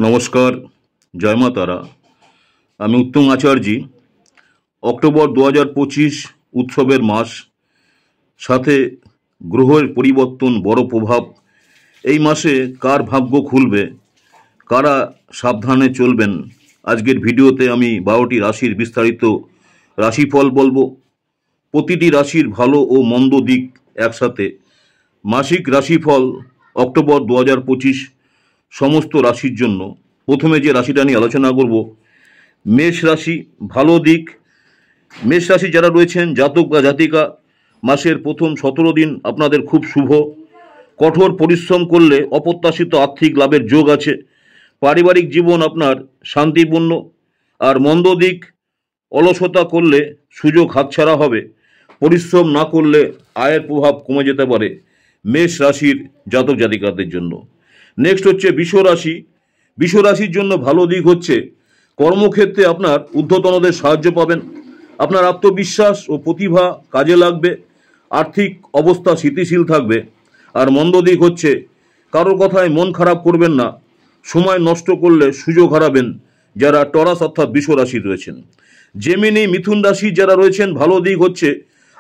নমস্কার, জয় মা তারা। আমি উত্তম আচার্যি। অক্টোবর 2025 উৎসবের মাস, সাথে গ্রহের পরিবর্তন বড় প্রভাব। এই মাসে কার ভাগ্য খুলবে, কারা সাবধানে চলবেন, আজকের ভিডিওতে আমি 12টি রাশির বিস্তারিত রাশিফল বলবো। প্রতিটি রাশির ভালো ও মন্দ দিক একসাথে। মাসিক রাশিফল অক্টোবর 2025 সমস্ত রাশির জন্য। প্রথমে যে রাশিটা নিয়ে আলোচনা করব, মেষ রাশি। ভালো দিক, মেষ রাশি যারা রয়েছেন জাতক বা জাতিকা, মাসের প্রথম 17 দিন আপনাদের খুব শুভ। কঠোর পরিশ্রম করলে অপ্রত্যাশিত আর্থিক লাভের যোগ আছে। পারিবারিক জীবন আপনার শান্তিপূর্ণ। আর মন্দ দিক, অলসতা করলে সুযোগ হাতছাড়া হবে। পরিশ্রম না করলে আয়ের প্রভাব কমে যেতে পারে মেষ রাশির জাতক জাতিকাদের জন্য। নেক্সট হচ্ছে বৃষ রাশি। বৃষ রাশির জন্য ভালো দিক হচ্ছে কর্মক্ষেত্রে আপনার ঊর্ধ্বতনদের সাহায্য পাবেন। আপনার আত্মবিশ্বাস ও প্রতিভা কাজে লাগবে। আর্থিক অবস্থা স্থিতিশীল থাকবে। আর মন্দ দিক হচ্ছে কারোর কথায় মন খারাপ করবেন না। সময় নষ্ট করলে সুযোগ হারাবেন যারা টরাস অর্থাৎ বৃষ রাশি রয়েছেন। জেমিনি মিথুন রাশি যারা রয়েছেন, ভালো দিক হচ্ছে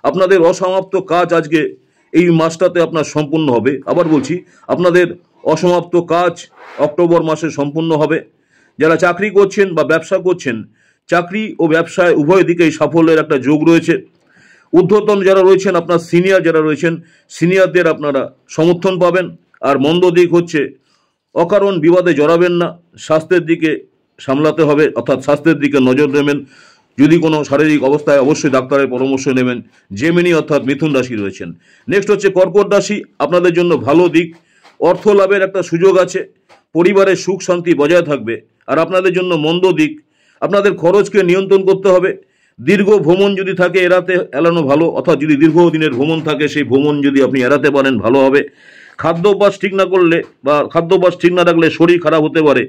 আপনাদের অসমাপ্ত কাজ আজকে এই মাসটাতে আপনার সম্পূর্ণ হবে। আবার বলছি, আপনাদের অসমাপ্ত কাজ অক্টোবর মাসে সম্পূর্ণ হবে। যারা চাকরি করছেন বা ব্যবসা করছেন, চাকরি ও ব্যবসায় উভয় দিকেই সাফল্যের একটা যোগ রয়েছে। ঊর্ধ্বতন যারা রয়েছেন, আপনার সিনিয়র যারা রয়েছেন, সিনিয়রদের আপনারা সমর্থন পাবেন। আর মন্দ দিক হচ্ছে অকারণ বিবাদে জড়াবেন না। স্বাস্থ্যের দিকে সামলাতে হবে, অর্থাৎ স্বাস্থ্যের দিকে নজর দেবেন। যদি কোনো শারীরিক অবস্থায় অবশ্যই ডাক্তারের পরামর্শ নেবেন। জেমিনি অর্থাৎ মিথুন রাশি রয়েছেন। নেক্সট হচ্ছে কর্কট রাশি। আপনাদের জন্য ভালো দিক, অর্থ লাভের একটা সুযোগ আছে। পরিবারের সুখ শান্তি বজায় থাকবে। আর আপনাদের জন্য মন্দ দিক, আপনাদের খরচকে নিয়ন্ত্রণ করতে হবে। দীর্ঘ ভ্রমণ যদি থাকে এড়ানো ভালো, অর্থাৎ যদি দীর্ঘদিনের ভ্রমণ থাকে সেই ভ্রমণ যদি আপনি এড়াতে পারেন ভালো হবে। খাদ্যাভ্যাস ঠিক না করলে বা খাদ্যাভ্যাস ঠিক না রাখলে শরীর খারাপ হতে পারে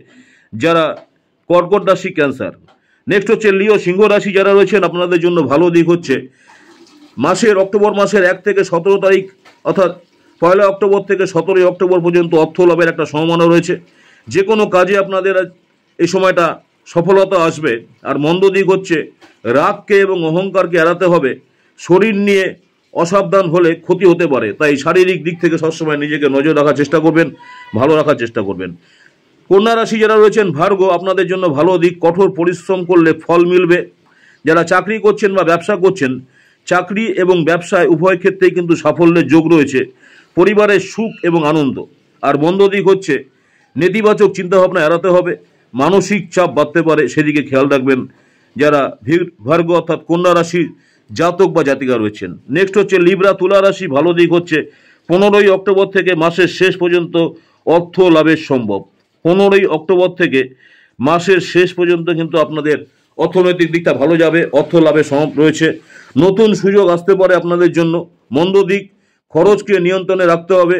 যারা কর্কট রাশি, ক্যান্সার। নেক্সট হচ্ছে লিও সিংহ রাশি যারা রয়েছেন, আপনাদের জন্য ভালো দিক হচ্ছে অক্টোবর মাসের 1 থেকে 17 তারিখ, অর্থাৎ 1 অক্টোবর থেকে 17 অক্টোবর পর্যন্ত অর্থ লাভের একটা সম্ভাবনা রয়েছে। যে কোনো কাজে আপনাদের এই সময়টা সফলতা আসবে। আর মন্দ দিক হচ্ছে রাগকে এবং অহংকারকে এড়াতে হবে। শরীর নিয়ে অসাবধান হলে ক্ষতি হতে পারে, তাই শারীরিক দিক থেকে সবসময় নিজেকে নজর রাখার চেষ্টা করবেন, ভালো রাখার চেষ্টা করবেন। কন্যা রাশি যারা রয়েছেন ভার্গ, আপনাদের জন্য ভালো দিক, কঠোর পরিশ্রম করলে ফল মিলবে। যারা চাকরি করছেন বা ব্যবসা করছেন, চাকরি এবং ব্যবসায় উভয় ক্ষেত্রেই কিন্তু সাফল্যের যোগ রয়েছে। পরিবারের সুখ এবং আনন্দ। আর মন্দ দিক হচ্ছে নেতিবাচক চিন্তাভাবনা এড়াতে হবে। মানসিক চাপ বাড়তে পারে, সেদিকে খেয়াল রাখবেন যারা ভার্গ অর্থাৎ কন্যা রাশির জাতক বা জাতিকা রয়েছেন। নেক্সট হচ্ছে লিব্রা তুলা রাশি। ভালো দিক হচ্ছে 15 অক্টোবর থেকে মাসের শেষ পর্যন্ত অর্থ লাভের সম্ভব। 15 অক্টোবর থেকে মাসের শেষ পর্যন্ত কিন্তু আপনাদের অর্থনৈতিক দিকটা ভালো যাবে, অর্থ লাভের সম্ভব রয়েছে। নতুন সুযোগ আসতে পারে আপনাদের জন্য। মন্দ দিক, খরচকে নিয়ন্ত্রণে রাখতে হবে।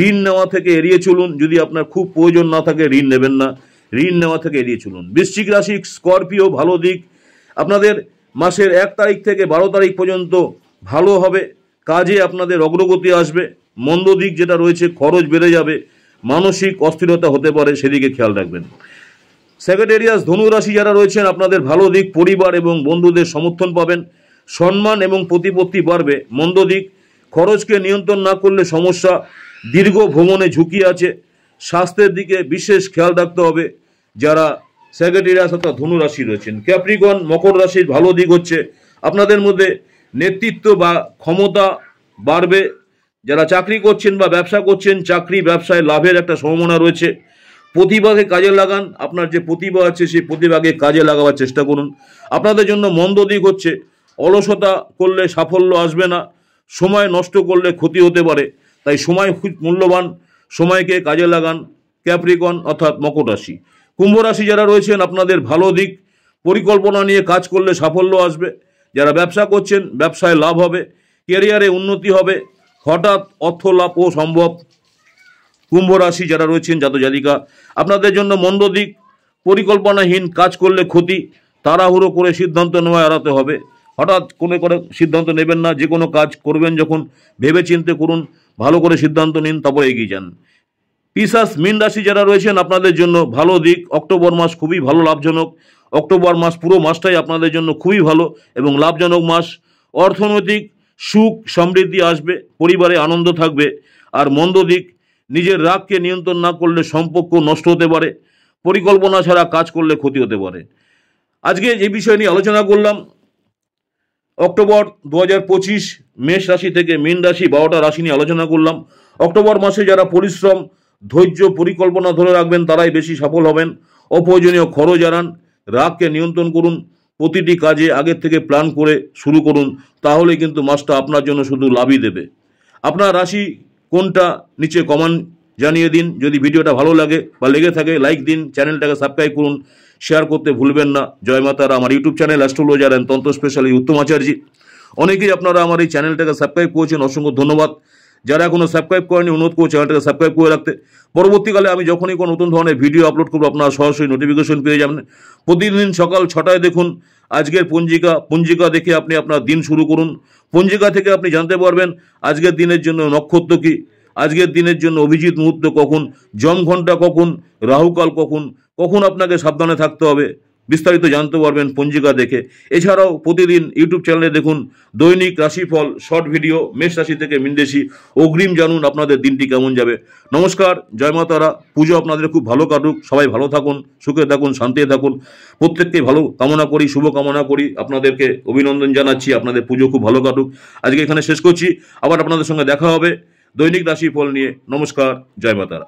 ঋণ নেওয়া থেকে এড়িয়ে চলুন। যদি আপনার খুব প্রয়োজন না থাকে ঋণ নেবেন না, ঋণ নেওয়া থেকে এড়িয়ে চলুন। বৃশ্চিক রাশি স্করপিও, ভালো দিক, আপনাদের মাসের 1 তারিখ থেকে 12 তারিখ পর্যন্ত ভালো হবে। কাজে আপনাদের অগ্রগতি আসবে। মন্দ দিক যেটা রয়েছে, খরচ বেড়ে যাবে, মানসিক অস্থিরতা হতে পারে, সেদিকে খেয়াল রাখবেন। স্যাজিটেরিয়াস ধনু রাশি যারা রয়েছেন, আপনাদের ভালো দিক, পরিবার এবং বন্ধুদের সমর্থন পাবেন। সম্মান এবং প্রতিপত্তি বাড়বে। মন্দ দিক, খরচকে নিয়ন্ত্রণ না করলে সমস্যা। দীর্ঘ ভ্রমণে ঝুঁকি আছে। স্বাস্থ্যের দিকে বিশেষ খেয়াল রাখতে হবে যারা স্যাজিটেরিয়াস অর্থাৎ ধনু রাশি রয়েছেন। ক্যাপ্রিকন মকর রাশির ভালো দিক হচ্ছে আপনাদের মধ্যে নেতৃত্ব বা ক্ষমতা বাড়বে। যারা চাকরি করছেন বা ব্যবসা করছেন, চাকরি ব্যবসায় লাভের একটা সম্ভাবনা রয়েছে। প্রতিভাকে কাজে লাগান। আপনার যে প্রতিভা আছে সেই প্রতিভাকে কাজে লাগাবার চেষ্টা করুন। আপনাদের জন্য মন্দ দিক হচ্ছে অলসতা করলে সাফল্য আসবে না। সময় নষ্ট করলে ক্ষতি হতে পারে, তাই সময় খুব মূল্যবান, সময়কে কাজে লাগান। ক্যাপ্রিকন অর্থাৎ মকর রাশি। কুম্ভ রাশি যারা রয়েছেন, আপনাদের ভালো দিক, পরিকল্পনা নিয়ে কাজ করলে সাফল্য আসবে। যারা ব্যবসা করছেন, ব্যবসায় লাভ হবে, ক্যারিয়ারে উন্নতি হবে, হঠাৎ অর্থ লাভও সম্ভব। কুম্ভ রাশি যারা রয়েছেন জাতক জাতিকা, আপনাদের জন্য মন্দ দিক, পরিকল্পনাহীন কাজ করলে ক্ষতি। তাড়াহুড়ো করে সিদ্ধান্ত নেওয়া এড়াতে হবে। হঠাৎ করে সিদ্ধান্ত নেবেন না। যে কোনো কাজ করবেন যখন ভেবে চিন্তে করুন, ভালো করে সিদ্ধান্ত নিন, তারপর এগিয়ে যান। পিশাচ মীন রাশি যারা রয়েছেন আপনাদের জন্য ভালো দিক, অক্টোবর মাস খুবই ভালো লাভজনক। অক্টোবর মাস পুরো মাসটাই আপনাদের জন্য খুবই ভালো এবং লাভজনক মাস। অর্থনৈতিক সুখ সমৃদ্ধি আসবে, পরিবারে আনন্দ থাকবে। আর মন্দ দিক, নিজের রাগকে নিয়ন্ত্রণ না করলে সম্পর্ক নষ্ট হতে পারে, পরিকল্পনা ছাড়া কাজ করলে ক্ষতি হতে পারে। আজকে যে বিষয় নিয়ে আলোচনা করলাম, অক্টোবর 2025 মেষ রাশি থেকে মীন রাশি 12টা রাশি নিয়ে আলোচনা করলাম। অক্টোবর মাসে যারা পরিশ্রম, ধৈর্য, পরিকল্পনা ধরে রাখবেন তারাই বেশি সফল হবেন। অপ্রয়োজনীয় খরচ এড়ান, রাগকে নিয়ন্ত্রণ করুন, প্রতিটি কাজে আগের থেকে প্ল্যান করে শুরু করুন, তাহলে কিন্তু মাসটা আপনার জন্য শুধু লাভই দেবে। আপনার রাশি কোনটা নিচে কমেন্ট জানিয়ে দিন। যদি ভিডিওটা ভালো লাগে বা লেগে থাকে লাইক দিন, চ্যানেলটাকে সাবস্ক্রাইব করুন, শেয়ার করতে ভুলবেন না। জয় মাতারা। আমার ইউটিউব চ্যানেল অ্যাস্ট্রোলজার অ্যান্ড তন্ত্র স্পেশালিস্ট উত্তম আচার্য। অনেকেই আপনারা আমার এই চ্যানেলটাকে সাবস্ক্রাইব করেছেন, অসংখ্য ধন্যবাদ। যারা এখনো সাবস্ক্রাইব করেনি অনুরোধ করছি চ্যানেলটাকে সাবস্ক্রাইব করে রাখতে। পরবর্তীকালে আমি যখনই কোনো নতুন ধরনের ভিডিও আপলোড করবো আপনারা সরাসরি নোটিফিকেশন পেয়ে যাবেন। প্রতিদিন সকাল 6টায় দেখুন আজকের পঞ্জিকা দেখে আপনি আপনার দিন শুরু করুন। পঞ্জিকা থেকে আপনি জানতে পারবেন আজকের দিনের জন্য নক্ষত্র কী, আজকের দিনের জন্য অভিজিৎ মুহূর্ত কখন, যম ঘন্টা কখন, রাহুকাল কখন, কখন আপনাকে সাবধানে থাকতে হবে, বিস্তারিত জানতে পারবেন পঞ্জিকা দেখে। এছাড়াও প্রতিদিন ইউটিউব চ্যানেলে দেখুন দৈনিক রাশিফল, শর্ট ভিডিও, মেষ রাশি থেকে মীন রাশি। অগ্রিম জানুন আপনাদের দিনটি কেমন যাবে। নমস্কার, জয় মা তারা। পুজো আপনাদের খুব ভালো কাটুক, সবাই ভালো থাকুন, সুখে থাকুন, শান্তিতে থাকুন। প্রত্যেককে ভালো কামনা করি, শুভ কামনা করি। আপনাদেরকে অভিনন্দন জানাচ্ছি, আপনাদের পুজো খুব ভালো কাটুক। আজকে এখানে শেষ করছি, আবার আপনাদের সঙ্গে দেখা হবে দৈনিক রাশিফল নিয়ে। নমস্কার, জয় মা তারা।